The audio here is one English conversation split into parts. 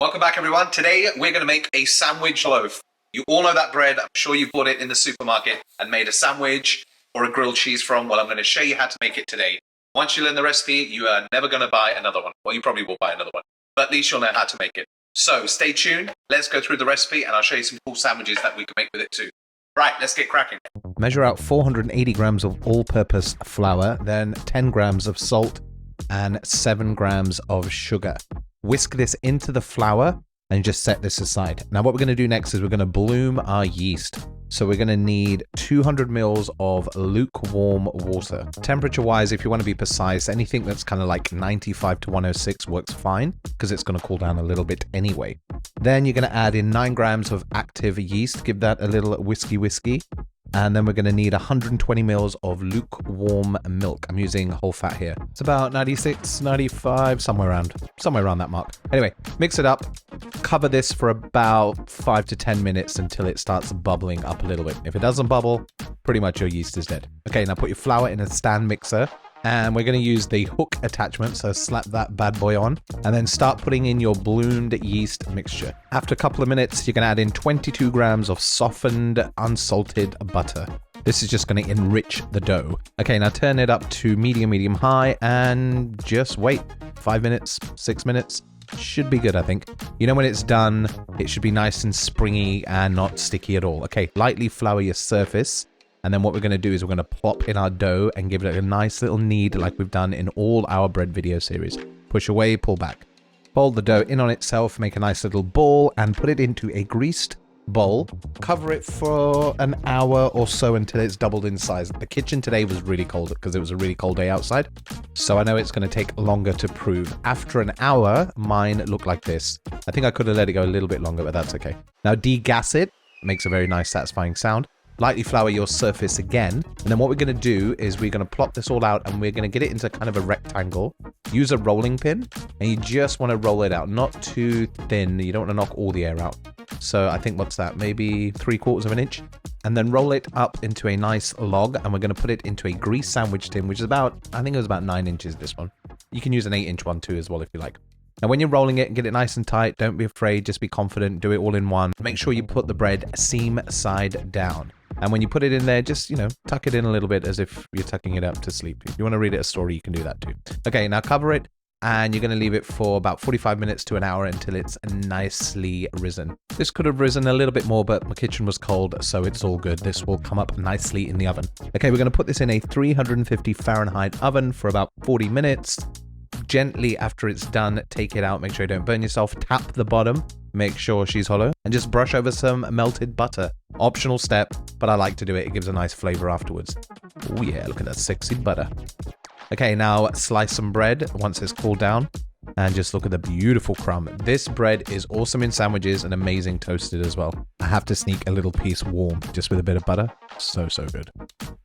Welcome back, everyone. Today, we're going to make a sandwich loaf. You all know that bread. I'm sure you've bought it in the supermarket and made a sandwich or a grilled cheese from. Well, I'm going to show you how to make it today. Once you learn the recipe, you are never going to buy another one. Well, you probably will buy another one, but at least you'll know how to make it. So stay tuned. Let's go through the recipe and I'll show you some cool sandwiches that we can make with it too. Right, let's get cracking. Measure out 480 grams of all-purpose flour, then 10 grams of salt and 7 grams of sugar. Whisk this into the flour and just set this aside. Now what we're going to do next is we're going to bloom our yeast. So we're going to need 200 mils of lukewarm water. Temperature wise, if you want to be precise, anything that's kind of like 95 to 106 works fine because it's going to cool down a little bit anyway. Then you're going to add in 9 grams of active yeast. Give that a little whiskey. And then we're going to need 120 mils of lukewarm milk. I'm using whole fat here. It's about 96, 95, somewhere around that mark. Anyway, mix it up. Cover this for about 5 to 10 minutes until it starts bubbling up a little bit. If it doesn't bubble, pretty much your yeast is dead. Okay, now put your flour in a stand mixer. And we're going to use the hook attachment, so slap that bad boy on, and then start putting in your bloomed yeast mixture. After a couple of minutes, you can add in 22 grams of softened, unsalted butter. This is just going to enrich the dough. Okay, now turn it up to medium high, and just wait. 5 minutes, 6 minutes. Should be good, I think. You know when it's done, it should be nice and springy and not sticky at all. Okay, lightly flour your surface. And then what we're going to do is we're going to plop in our dough and give it a nice little knead like we've done in all our bread video series. Push away, pull back. Fold the dough in on itself, make a nice little ball and put it into a greased bowl. Cover it for an hour or so until it's doubled in size. The kitchen today was really cold because it was a really cold day outside. So I know it's going to take longer to prove. After an hour, mine looked like this. I think I could have let it go a little bit longer, but that's okay. Now degas it. Makes a very nice satisfying sound. Lightly flour your surface again. And then what we're going to do is we're going to plop this all out and we're going to get it into kind of a rectangle. Use a rolling pin and you just want to roll it out, not too thin. You don't want to knock all the air out. So I think what's that? Maybe 3/4 of an inch. And then roll it up into a nice log and we're going to put it into a grease sandwich tin, which is about, I think it was about 9 inches, this one. You can use an 8-inch one too as well if you like. Now when you're rolling it and get it nice and tight, don't be afraid, just be confident, do it all in one. Make sure you put the bread seam side down. And when you put it in there, just, tuck it in a little bit as if you're tucking it up to sleep. If you want to read it a story, you can do that too. Okay, now cover it and you're going to leave it for about 45 minutes to an hour until it's nicely risen. This could have risen a little bit more, but my kitchen was cold, so it's all good. This will come up nicely in the oven. Okay, we're going to put this in a 350 Fahrenheit oven for about 40 minutes. Gently, after it's done, take it out. Make sure you don't burn yourself. Tap the bottom. Make sure she's hollow. And just brush over some melted butter. Optional step, but I like to do it. It gives a nice flavor afterwards. Oh yeah, look at that sexy butter. Okay, now slice some bread once it's cooled down. And just look at the beautiful crumb. This bread is awesome in sandwiches and amazing toasted as well. I have to sneak a little piece warm just with a bit of butter. So good.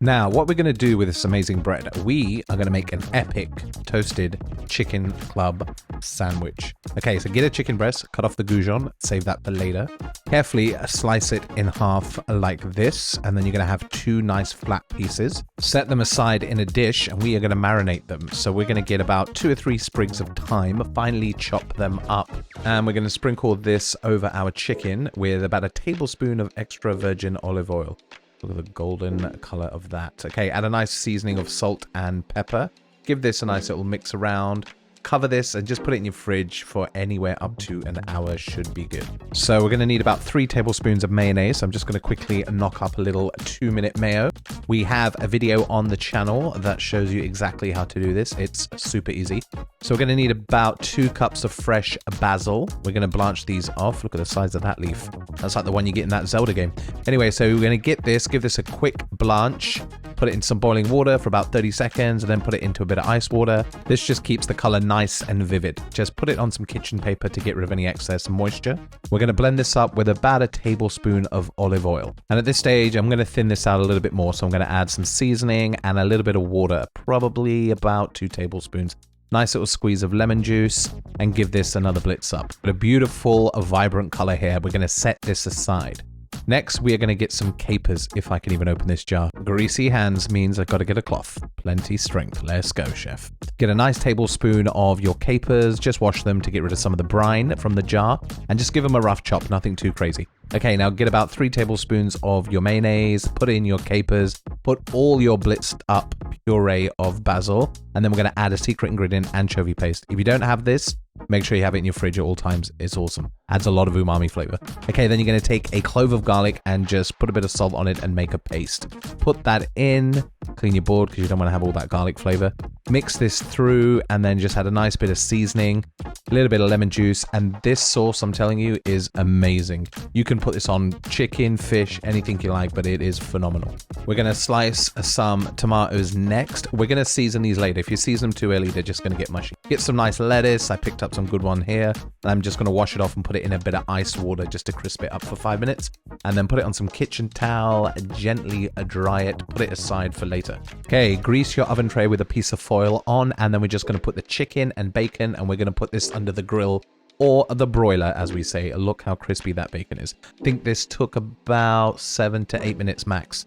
Now, what we're going to do with this amazing bread, we are going to make an epic toasted chicken club sandwich. Okay, so get a chicken breast, cut off the goujon, save that for later. Carefully slice it in half like this, and then you're going to have 2 nice flat pieces. Set them aside in a dish, and we are going to marinate them. So we're going to get about 2 or 3 sprigs of thyme, finely chop them up. And we're going to sprinkle this over our chicken with about a tablespoon of extra virgin olive oil. Look at the golden color of that. Okay, add a nice seasoning of salt and pepper. Give this a nice little mix around. Cover this and just put it in your fridge for anywhere up to an hour should be good. So we're going to need about 3 tablespoons of mayonnaise. I'm just going to quickly knock up a little 2-minute mayo. We have a video on the channel that shows you exactly how to do this. It's super easy. So we're going to need about 2 cups of fresh basil. We're going to blanch these off. Look at the size of that leaf. That's like the one you get in that Zelda game. Anyway, so we're going to give this a quick blanch. Put it in some boiling water for about 30 seconds and then put it into a bit of ice water. This just keeps the color nice and vivid. Just put it on some kitchen paper to get rid of any excess moisture. We're going to blend this up with about a tablespoon of olive oil. And at this stage, I'm going to thin this out a little bit more. So I'm going to add some seasoning and a little bit of water, probably about 2 tablespoons. Nice little squeeze of lemon juice and give this another blitz up. But a beautiful, vibrant color here. We're going to set this aside. Next, we are going to get some capers, if I can even open this jar. Greasy hands means I've got to get a cloth. Plenty strength. Let's go, chef. Get a nice tablespoon of your capers. Just wash them to get rid of some of the brine from the jar. And just give them a rough chop, nothing too crazy. Okay, now get about 3 tablespoons of your mayonnaise. Put in your capers. Put all your blitzed up puree of basil. And then we're going to add a secret ingredient, anchovy paste. If you don't have this, make sure you have it in your fridge at all times. It's awesome. Adds a lot of umami flavor. Okay, then you're going to take a clove of garlic and just put a bit of salt on it and make a paste. Put that in. Clean your board because you don't want to have all that garlic flavor. Mix this through and then just add a nice bit of seasoning, a little bit of lemon juice, and this sauce, I'm telling you, is amazing. You can put this on chicken, fish, anything you like, but it is phenomenal. We're going to slice some tomatoes next. We're going to season these later. If you season them too early, they're just going to get mushy. Get some nice lettuce. I picked up some good one here, and I'm just going to wash it off and put it in a bit of ice water just to crisp it up for 5 minutes, and then put it on some kitchen towel, gently dry it, put it aside for later. Okay, grease your oven tray with a piece of foil on, and then we're just going to put the chicken and bacon, and we're going to put this under the grill or the broiler, as we say. Look how crispy that bacon is. I think this took about 7 to 8 minutes max.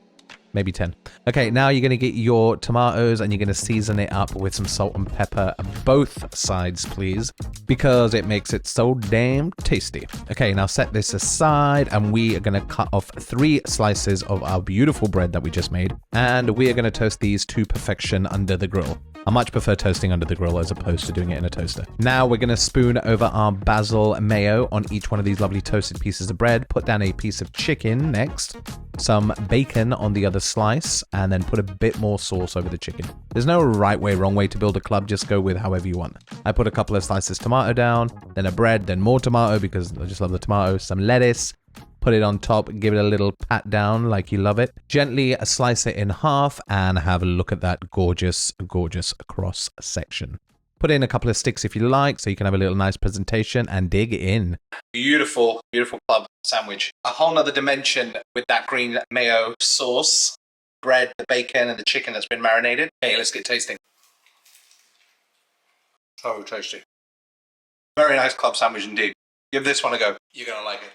Maybe 10. Okay, now you're going to get your tomatoes and you're going to season it up with some salt and pepper, both sides, please, because it makes it so damn tasty. Okay, now set this aside and we are going to cut off 3 slices of our beautiful bread that we just made, and we are going to toast these to perfection under the grill. I much prefer toasting under the grill as opposed to doing it in a toaster. Now we're going to spoon over our basil mayo on each one of these lovely toasted pieces of bread. Put down a piece of chicken next, some bacon on the other slice, and then put a bit more sauce over the chicken. There's no right way, wrong way to build a club. Just go with however you want. I put a couple of slices tomato down, then a bread, then more tomato because I just love the tomato, some lettuce. Put it on top, give it a little pat down like you love it. Gently slice it in half and have a look at that gorgeous, gorgeous cross section. Put in a couple of sticks if you like, so you can have a little nice presentation and dig in. Beautiful, beautiful club sandwich. A whole nother dimension with that green mayo sauce, bread, the bacon, and the chicken that's been marinated. Okay, let's get tasting. So tasty. Very nice club sandwich indeed. Give this one a go. You're going to like it.